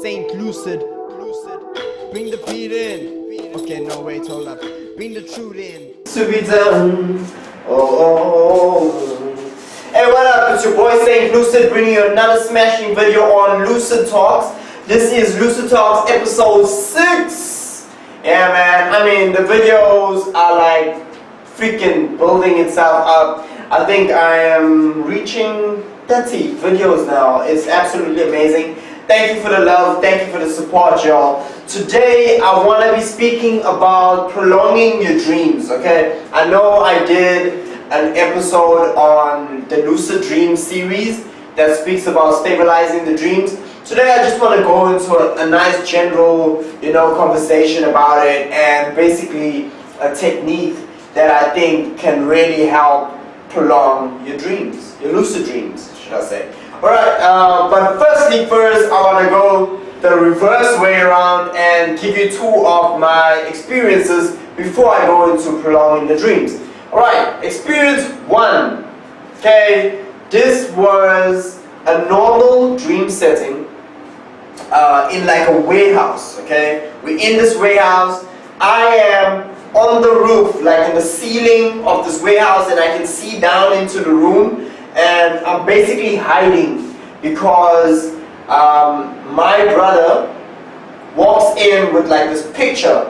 Saint Lucid. Bring the beat in. Okay, no, wait, hold up. Bring the truth in. To be done. Oh. Hey, what up? It's your boy Saint Lucid bringing you another smashing video on Lucid Talks. This is Lucid Talks episode 6. Yeah, man. I mean, the videos are like freaking building itself up. I think I am reaching 30 videos now. It's absolutely amazing. Thank you for the love, thank you for the support, y'all. Today I want to be speaking about prolonging your dreams, okay? I know I did an episode on the Lucid Dream series that speaks about stabilizing the dreams. Today I just want to go into a nice general, conversation about it, and basically a technique that I think can really help prolong your dreams, your lucid dreams, should I say. Alright, but first, I want to go the reverse way around and give you 2 of my experiences before I go into prolonging the dreams. Alright, experience 1. Okay, this was a normal dream setting in like a warehouse. Okay, we're in this warehouse. I am on the roof, like in the ceiling of this warehouse, and I can see down into the room. And I'm basically hiding because my brother walks in with like this picture,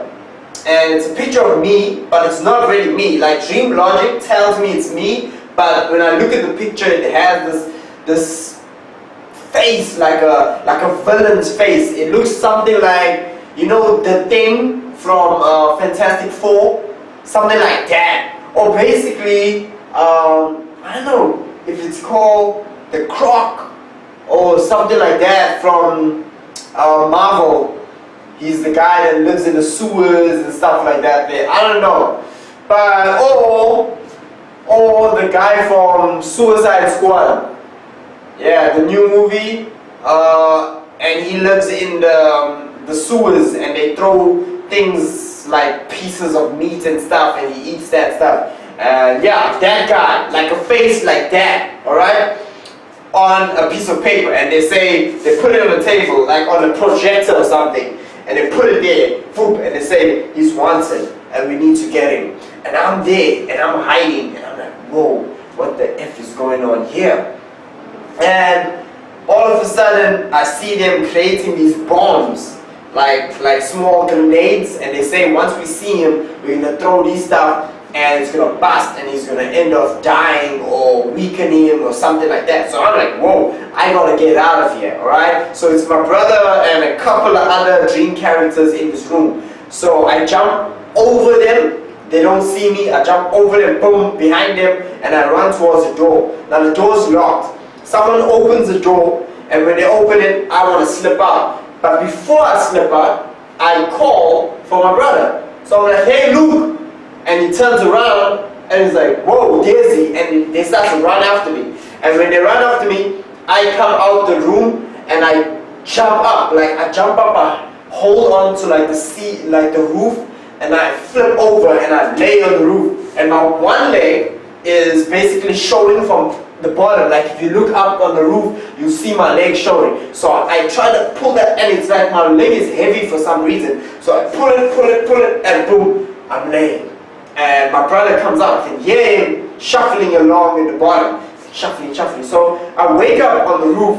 and it's a picture of me, but it's not really me. Like dream logic tells me it's me, but when I look at the picture, it has this face, like a villain's face. It looks something like, the Thing from Fantastic Four, something like that. Or basically, I don't know if it's called the Croc or something like that from Marvel. He's the guy that lives in the sewers and stuff like that there. I don't know. But or the guy from Suicide Squad. Yeah, the new movie. And he lives in the sewers, and they throw things like pieces of meat and stuff, and he eats that stuff. Yeah, that guy, like a face like that, alright, on a piece of paper, and they put it on the table, like on a projector or something, and they put it there, whoop, and they say, he's wanted, and we need to get him. And I'm there, and I'm hiding, and I'm like, whoa, what the F is going on here? And all of a sudden, I see them creating these bombs, like small grenades, and they say, once we see him, we're gonna throw these stuff, and it's gonna bust, and he's gonna end up dying or weakening or something like that. So I'm like, whoa, I gotta get out of here, alright? So it's my brother and a couple of other dream characters in this room. So I jump over them, they don't see me, I jump over them, boom, behind them, and I run towards the door. Now the door's locked. Someone opens the door, and when they open it, I wanna slip out. But before I slip out, I call for my brother. So I'm like, hey Luke! And he turns around and he's like, whoa, there's he. And they start to run after me. And when they run after me, I come out the room and I jump up. I hold on to like the seat, like the roof, and I flip over and I lay on the roof. And my one leg is basically showing from the bottom. Like if you look up on the roof, you see my leg showing. So I try to pull that, and it's like my leg is heavy for some reason. So I pull it, and boom, I'm laying. And my brother comes out, I can hear him shuffling along in the bottom. Shuffling. So I wake up on the roof.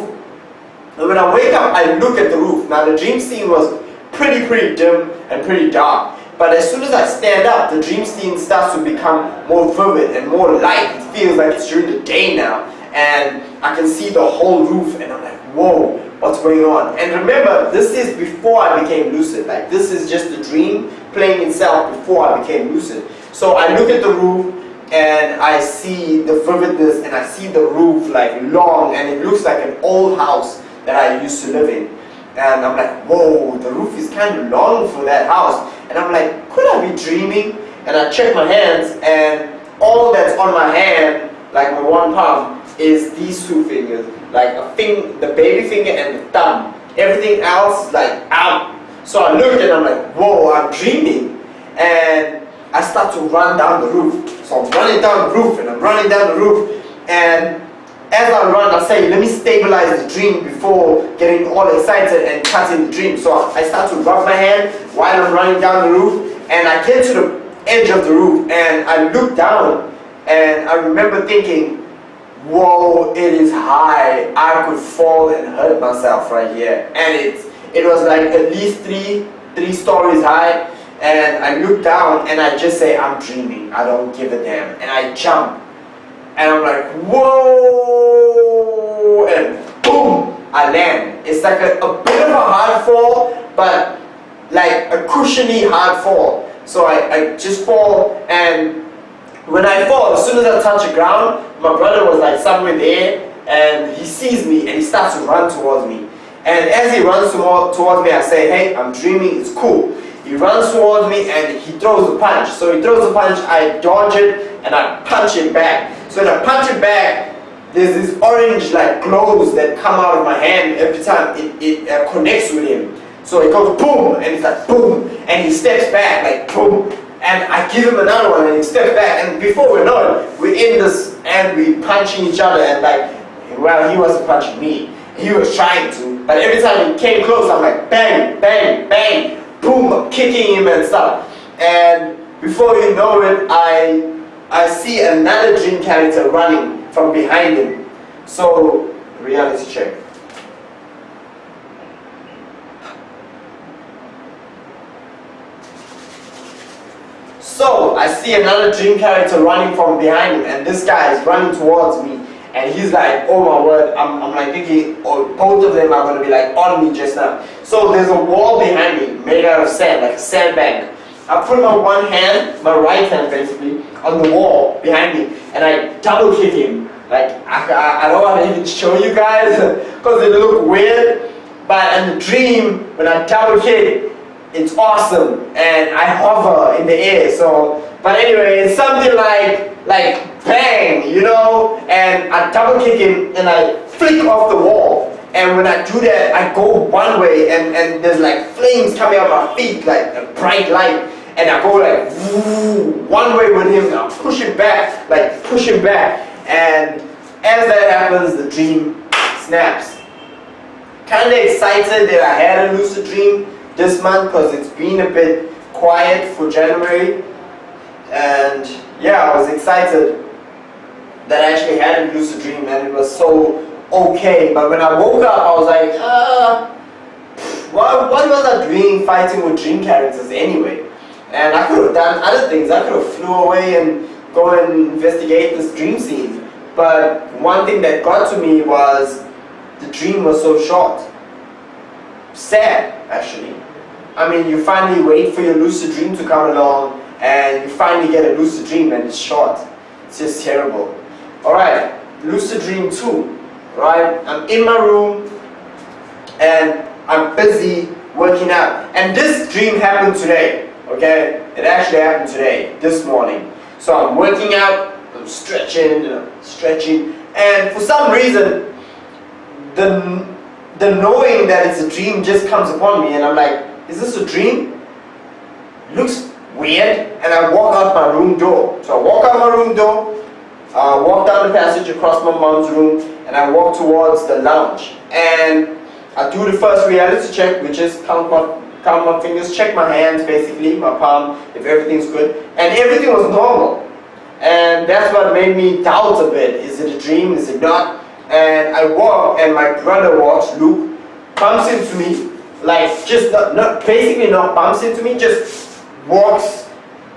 And when I wake up, I look at the roof. Now the dream scene was pretty dim and pretty dark. But as soon as I stand up, the dream scene starts to become more vivid and more light. It feels like it's during the day now. And I can see the whole roof, and I'm like, whoa, what's going on? And remember, this is before I became lucid. Like this is just the dream playing itself before I became lucid. So I look at the roof, and I see the vividness, and I see the roof like long, and it looks like an old house that I used to live in. And I'm like, whoa, the roof is kind of long for that house. And I'm like, could I be dreaming? And I check my hands, and all that's on my hand, like my one palm, is these 2 fingers. Like the baby finger and the thumb. Everything else is like out. So I looked, and I'm like, whoa, I'm dreaming. And I start to run down the roof. So I'm running down the roof, and I'm running down the roof, and as I run, I say, let me stabilize the dream before getting all excited and cutting the dream. So I start to rub my hand while I'm running down the roof, and I get to the edge of the roof, and I look down, and I remember thinking, whoa, it is high. I could fall and hurt myself right here. And it was like at least three stories high. And I look down and I just say, I'm dreaming. I don't give a damn. And I jump. And I'm like, whoa! And boom! I land. It's like a bit of a hard fall, but like a cushiony hard fall. So I just fall, and when I fall, as soon as I touch the ground, my brother was like somewhere there, and he sees me and he starts to run towards me. And as he runs towards me, I say, hey, I'm dreaming, it's cool. He runs towards me and he throws a punch. So he throws a punch, I dodge it, and I punch it back. So when I punch it back, there's this orange like glows that come out of my hand every time it connects with him. So it goes boom, and it's like boom, and he steps back like boom. And I give him another one and he steps back, and before we know it, we're in this and we're punching each other, and like, well, he wasn't punching me. He was trying to, but every time he came close, I'm like bang, bang, bang, boom, I'm kicking him and stuff. And before you know it, I see another dream character running from behind him. So, reality check. So I see another dream character running from behind him, and this guy is running towards me, and he's like, oh my word, I'm like thinking, oh, both of them are going to be like on me just now. So there's a wall behind me made out of sand, like a sandbank. I put my one hand, my right hand basically, on the wall behind me, and I double kick him. Like, I don't want to even show you guys because it look weird, but in the dream, when I double kick, it's awesome, and I hover in the air. So, but anyway, it's something like bang, you know, and I double kick him and I flick off the wall. And when I do that, I go one way, and there's like flames coming out of my feet, like a bright light, and I go like woo, one way with him, and I push him back, and as that happens, the dream snaps. Kind of excited that I had a lucid dream this month because it's been a bit quiet for January, and yeah, I was excited that I actually had a lucid dream and it was so okay. But when I woke up, I was like, what was I doing fighting with dream characters anyway? And I could have done other things. I could have flew away and go and investigate this dream scene. But one thing that got to me was the dream was so short. Sad, actually. I mean, you finally wait for your lucid dream to come along, and you finally get a lucid dream and it's short. It's just terrible. Alright, lucid dream 2. Right? I'm in my room and I'm busy working out. And this dream happened today. Okay? It actually happened today, this morning. So I'm working out, I'm stretching, and for some reason, the knowing that it's a dream just comes upon me, and I'm like, is this a dream? Looks weird, and I walk out my room door. So I walk out my room door, walk down the passage across my mom's room, and I walk towards the lounge. And I do the first reality check, which is count my fingers, check my hands basically, my palm, if everything's good. And everything was normal. And that's what made me doubt a bit. Is it a dream? Is it not? And I walk, and my brother walks, Luke, bumps into me, like just basically not bumps into me, just walks,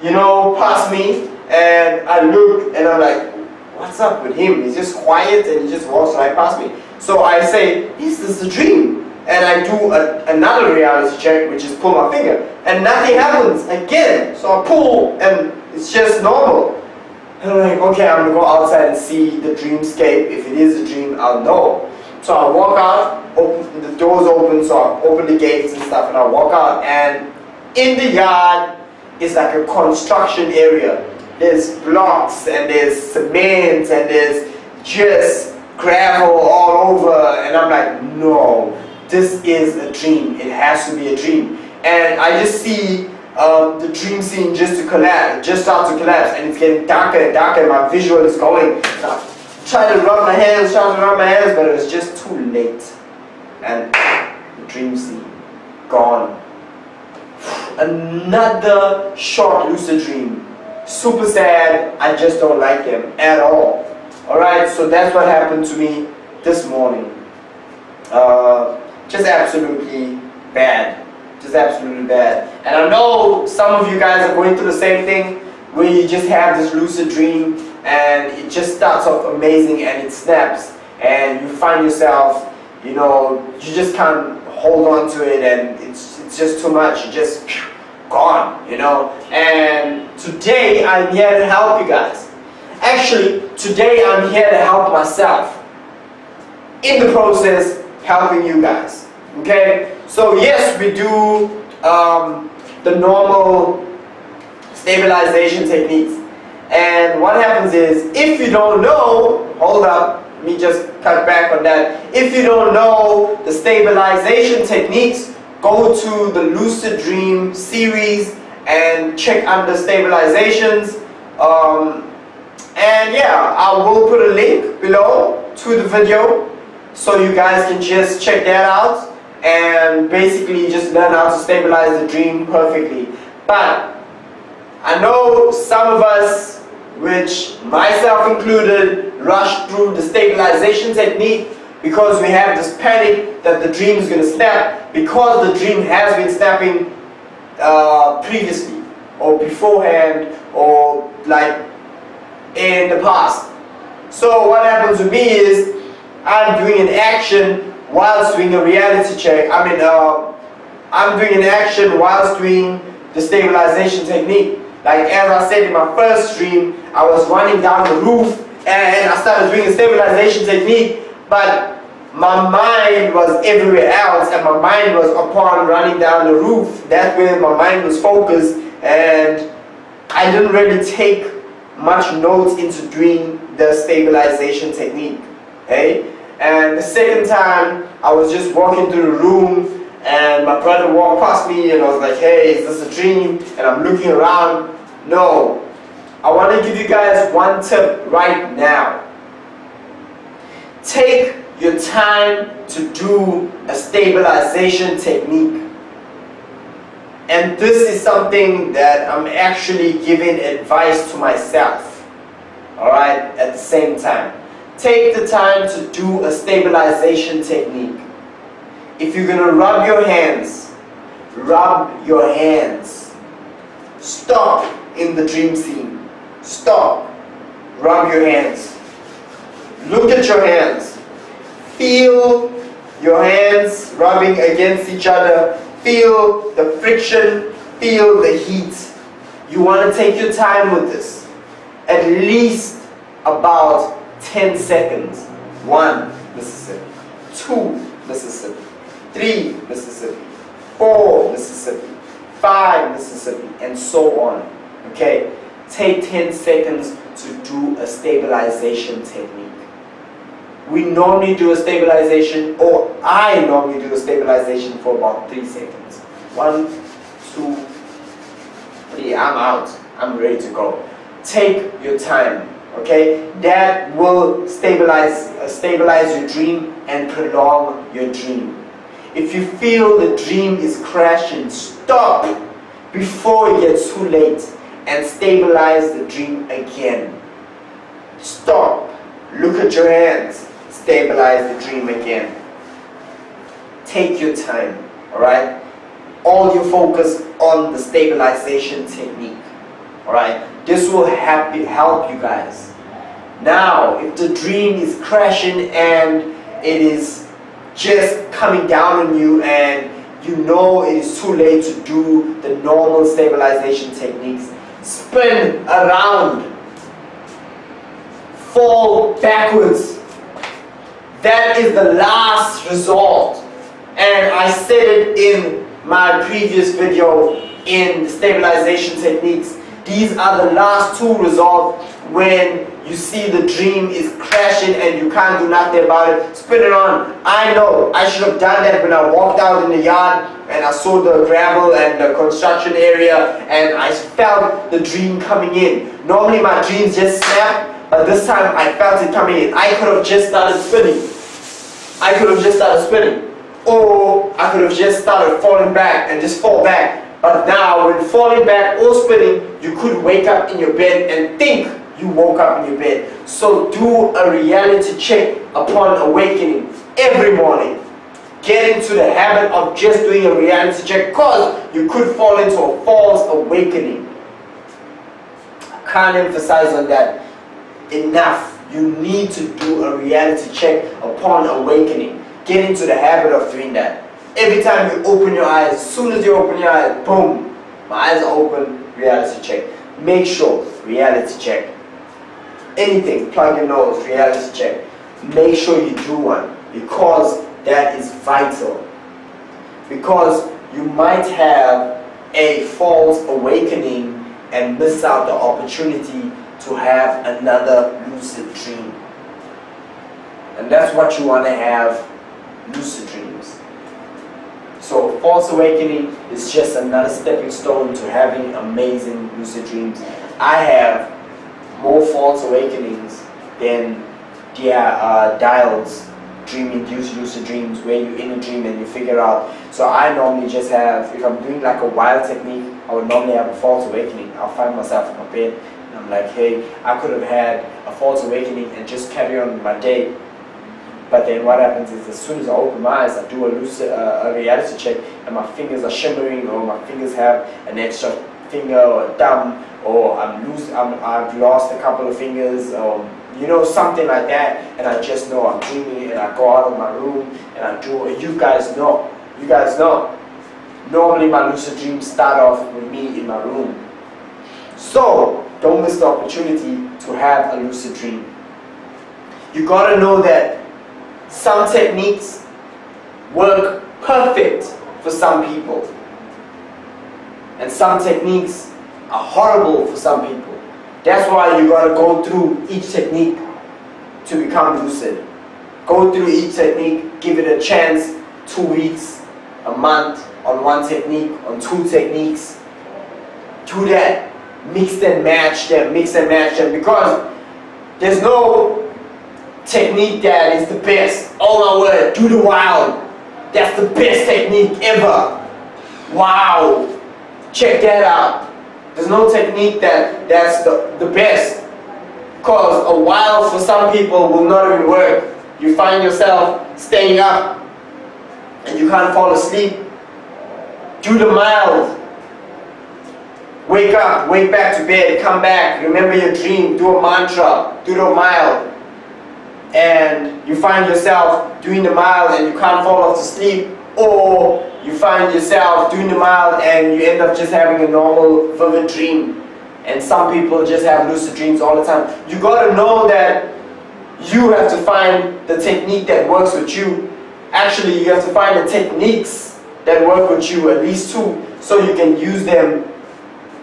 you know, past me, and I look and I'm like, what's up with him? He's just quiet and he just walks right past me. So I say, is this a dream? And I do another reality check, which is pull my finger, and nothing happens again. So I pull and it's just normal. And I'm like, okay, I'm gonna go outside and see the dreamscape. If it is a dream, I'll know. So I walk out, open, the doors open, so I open the gates and stuff, and I walk out, and in the yard is like a construction area. There's blocks, and there's cement, and there's just gravel all over, and I'm like, no, this is a dream. It has to be a dream. And I just see the dream scene just start to collapse, and it's getting darker and darker, and my visual is going. tried to rub my hands, but it was just too late. And the dream scene, gone. Another short lucid dream. Super sad. I just don't like them at all. Alright, so that's what happened to me this morning. Just absolutely bad. Just absolutely bad. And I know some of you guys are going through the same thing, where you just have this lucid dream and it just starts off amazing and it snaps, and you find yourself, you know, you just can't hold on to it, and it's just too much. You just gone, you know. And today I'm here to help you guys. Actually, today I'm here to help myself. In the process, helping you guys. Okay? So yes, we do the normal stabilization techniques. And what happens is, if you don't know, hold up, let me just cut back on that. If you don't know the stabilization techniques, go to the Lucid Dream series and check under stabilizations. And yeah, I will put a link below to the video so you guys can just check that out and basically just learn how to stabilize the dream perfectly. But I know some of us, which myself included, rush through the stabilization technique because we have this panic that the dream is going to snap, because the dream has been snapping previously or beforehand or like in the past. So what happens with me is, I'm doing an action whilst doing a reality check. I'm doing an action whilst doing the stabilization technique. Like as I said in my first stream, I was running down the roof and I started doing a stabilization technique, but my mind was everywhere else, and my mind was upon running down the roof. That's where my mind was focused, and I didn't really take much notes into doing the stabilization technique. Okay? And the second time, I was just walking through the room and my brother walked past me and I was like, hey, is this a dream? And I'm looking around. No. I want to give you guys one tip right now. Take your time to do a stabilization technique. And this is something that I'm actually giving advice to myself. Alright, at the same time. Take the time to do a stabilization technique. If you're going to rub your hands, rub your hands. Stop in the dream scene. Stop. Rub your hands. Look at your hands. Feel your hands rubbing against each other. Feel the friction. Feel the heat. You want to take your time with this. At least about 10 seconds. 1 Mississippi. 2 Mississippi. 3 Mississippi. 4 Mississippi. 5 Mississippi. And so on. Okay? Take 10 seconds to do a stabilization technique. We normally do a stabilization, or I normally do a stabilization for about 3 seconds. 1, 2, 3. I'm out. I'm ready to go. Take your time. Okay? That will stabilize your dream and prolong your dream. If you feel the dream is crashing, stop before it gets too late and stabilize the dream again. Stop. Look at your hands. Stabilize the dream again. Take your time. Alright? All your focus on the stabilization technique. Alright? This will help you guys. Now, if the dream is crashing and it is just coming down on you and you know it is too late to do the normal stabilization techniques, spin around, fall backwards. That is the last resort. And I said it in my previous video in the stabilization techniques. These are the last 2 results when you see the dream is crashing and you can't do nothing about it. Spin it on. I know I should have done that when I walked out in the yard and I saw the gravel and the construction area and I felt the dream coming in. Normally my dreams just snap, But this time I felt it coming in. I could have just started spinning. Or I could have just started falling back and just fall back. But now when falling back or spinning, you could wake up in your bed and think you woke up in your bed. So do a reality check upon awakening every morning. Get into the habit of just doing a reality check, because you could fall into a false awakening. I can't emphasize on that enough. You need to do a reality check upon awakening. Get into the habit of doing that. Every time you open your eyes, as soon as you open your eyes, boom, my eyes are open, reality check. Make sure, reality check. Anything, plug your nose, reality check. Make sure you do one, because that is vital. Because you might have a false awakening and miss out the opportunity to have another lucid dream. And that's what you want to have, lucid dreams. So false awakening is just another stepping stone to having amazing lucid dreams. I have more false awakenings than dialed dream-induced lucid dreams, where you're in a dream and you figure out. So I normally just have, if I'm doing like a wild technique, I would normally have a false awakening. I'll find myself in my bed and I'm like, hey, I could have had a false awakening and just carry on with my day. But then what happens is, as soon as I open my eyes, I do a reality check, and my fingers are shimmering, or my fingers have an extra finger or a thumb, or I've lost a couple of fingers, or you know, something like that, and I just know I'm dreaming, and I go out of my room and I do. You guys know. Normally my lucid dreams start off with me in my room. So don't miss the opportunity to have a lucid dream. You gotta know that some techniques work perfect for some people, and some techniques are horrible for some people. That's why you gotta go through each technique to become lucid. Go through each technique, give it a chance, 2 weeks, a month on one technique, on 2 techniques. Do that. Mix and match them, because there's no technique that is the best. Oh my word, do the wild. That's the best technique ever. Wow. Check that out. There's no technique that's the best. Because a wild for some people will not even work. You find yourself staying up and you can't fall asleep. Do the mild. Wake up, wake back to bed, come back, remember your dream, do a mantra, do the mild. And you find yourself doing the mild and you can't fall off to sleep, or you find yourself doing the mild and you end up just having a normal vivid dream. And some people just have lucid dreams all the time. You gotta know that you have to find the technique that works with you. Actually, you have to find the techniques that work with you, at least 2, so you can use them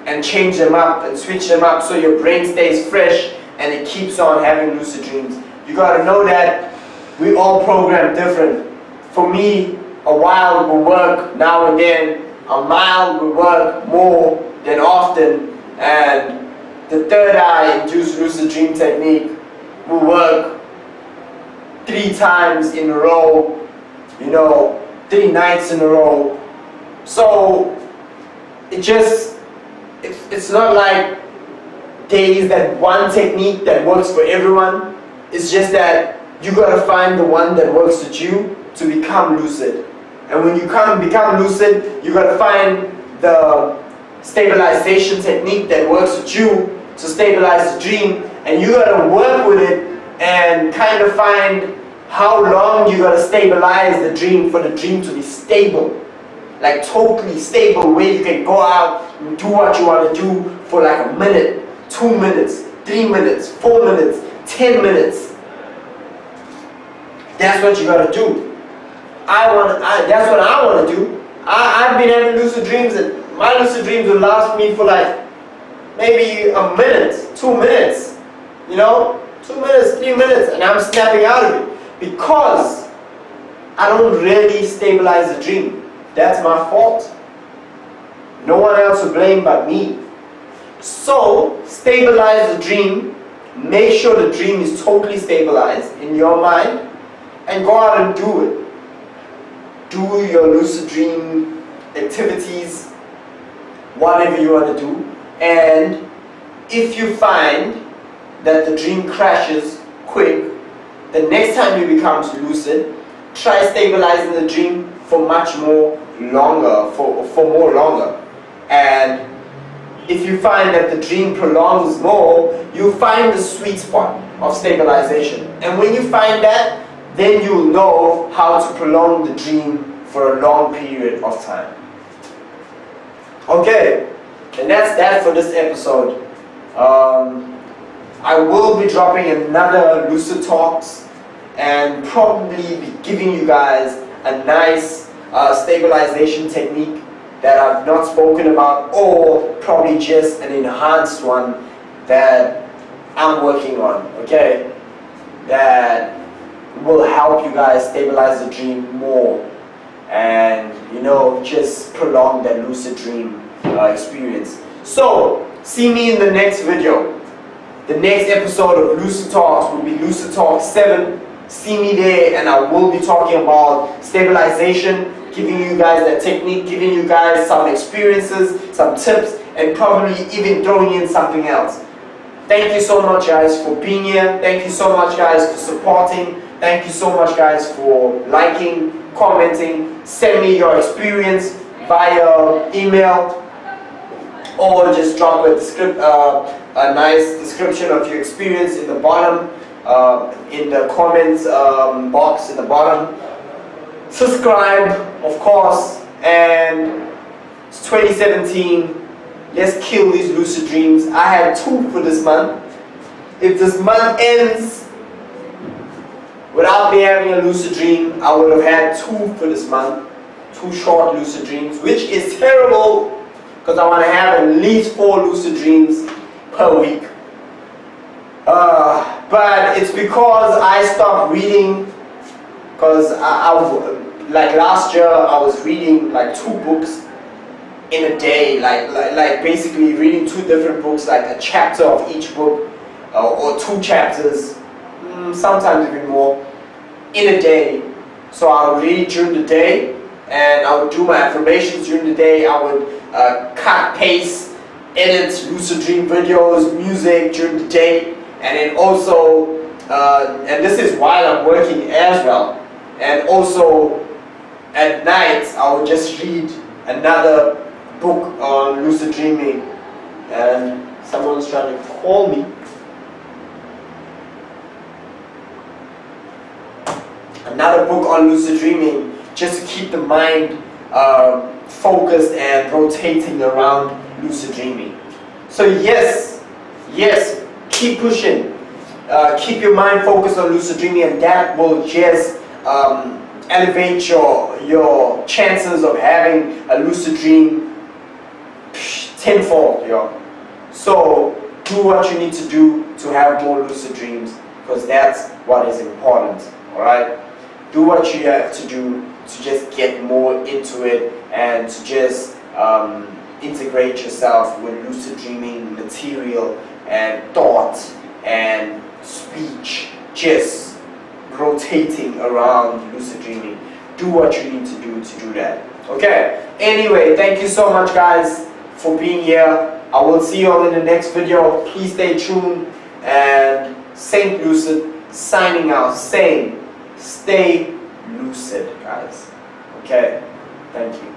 and change them up and switch them up, so your brain stays fresh and it keeps on having lucid dreams. You gotta know that we all program different. For me, a wild will work now and then, a mild will work more than often, and the third eye induced lucid dream technique will work 3 times in a row, 3 nights in a row. So it's not like there is that one technique that works for everyone. It's just that you gotta find the one that works with you to become lucid. And when you become lucid, you gotta find the stabilization technique that works with you to stabilize the dream, and you gotta work with it and kind of find how long you gotta stabilize the dream for the dream to be stable. Like totally stable, where you can go out and do what you want to do for like a minute, 2 minutes, 3 minutes, 4 minutes, 10 minutes. That's what you gotta do. That's what I want to do. I've been having lucid dreams, and my lucid dreams will last me for like maybe a minute, 2 minutes. 2 minutes, 3 minutes, and I'm snapping out of it because I don't really stabilize the dream. That's my fault. No one else to blame but me. So, stabilize the dream make sure the dream is totally stabilized in your mind, and go out and do it. Do your lucid dream activities, whatever you want to do, and if you find that the dream crashes quick, the next time you become lucid, try stabilizing the dream for much more longer, for more longer. And if you find that the dream prolongs more, you find the sweet spot of stabilization. And when you find that, then you'll know how to prolong the dream for a long period of time. Okay, and that's that for this episode. I will be dropping another Lucid Talks and probably be giving you guys a nice stabilization technique that I've not spoken about, or probably just an enhanced one that I'm working on, okay? That will help you guys stabilize the dream more and, you know, just prolong that lucid dream experience. So, see me in the next video. The next episode of Lucid Talks will be Lucid Talks 7. See me there, and I will be talking about stabilization, giving you guys that technique, giving you guys some experiences, some tips, and probably even throwing in something else. Thank you so much, guys, for being here. Thank you so much, guys, for supporting. Thank you so much, guys, for liking, commenting. Send me your experience via email, or just drop a nice description of your experience in the bottom, in the comments box in the bottom. Subscribe, of course, and it's 2017. Let's kill these lucid dreams. I had 2 for this month. If this month ends without me having a lucid dream, I would have had 2 for this month. 2 short lucid dreams, which is terrible, because I want to have at least 4 lucid dreams per week. But it's because I stopped reading, because like last year I was reading like 2 books in a day, like basically reading 2 different books, like a chapter of each book, or 2 chapters, sometimes even more, in a day. So I would read during the day, and I would do my affirmations during the day. I would cut, paste, edit lucid dream videos, music during the day, and then also, and this is while I'm working as well, and also at night I would just read another book on lucid dreaming. And someone's trying to call me. Another book on lucid dreaming, just to keep the mind focused and rotating around lucid dreaming. So yes, keep pushing. Keep your mind focused on lucid dreaming, and that will just elevate your chances of having a lucid dream tenfold, yo. So do what you need to do to have more lucid dreams, because that's what is important. Alright? Do what you have to do to just get more into it, and to just integrate yourself with lucid dreaming material and thought and speech, just rotating around lucid dreaming. Do what you need to do that. Okay, anyway, thank you so much, guys, for being here. I will see you all in the next video. Please stay tuned, and Saint Lucid signing out, saying stay lucid, guys. Okay, thank you.